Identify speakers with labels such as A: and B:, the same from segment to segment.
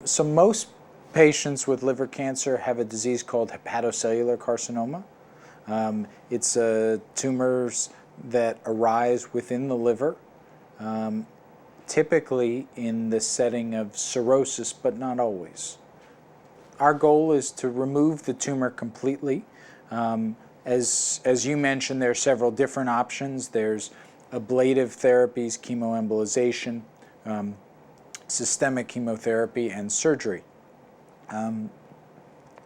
A: So most patients with liver cancer have a disease called hepatocellular carcinoma. It's tumors that arise within the liver, typically in the setting of cirrhosis, but not always. Our goal is to remove the tumor completely. As you mentioned, there are several different options. There's ablative therapies, chemoembolization, systemic chemotherapy, and surgery.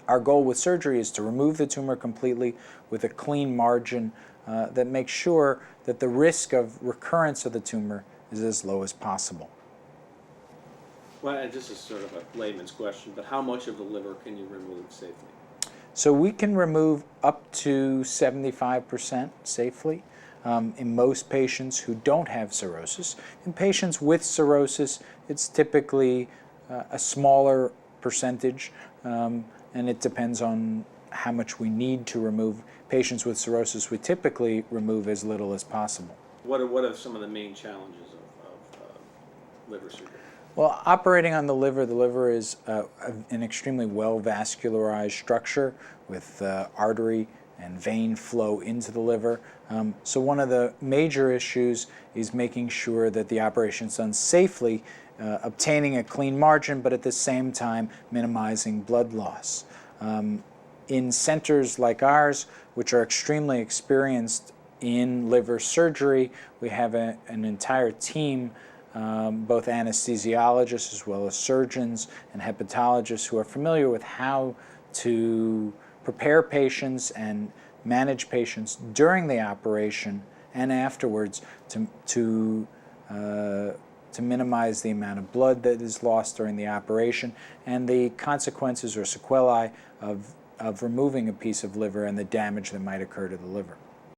A: Our goal with surgery is to remove the tumor completely with a clean margin that makes sure that the risk of recurrence of the tumor is as low as possible.
B: Well, and this is sort of a layman's question, but how much of the liver can you remove safely?
A: So we can remove up to 75% safely in most patients who don't have cirrhosis. In patients with cirrhosis, it's typically a smaller percentage, and it depends on how much we need to remove. Patients with cirrhosis, we typically remove as little as possible.
B: What are some of the main challenges of liver surgery?
A: Well, operating on the liver is an extremely well vascularized structure with artery and vein flow into the liver. So one of the major issues is making sure that the operation is done safely, obtaining a clean margin, but at the same time minimizing blood loss. In centers like ours, which are extremely experienced in liver surgery, we have an entire team, both anesthesiologists as well as surgeons and hepatologists, who are familiar with how to prepare patients and manage patients during the operation and afterwards to minimize the amount of blood that is lost during the operation and the consequences or sequelae of removing a piece of liver and the damage that might occur to the liver.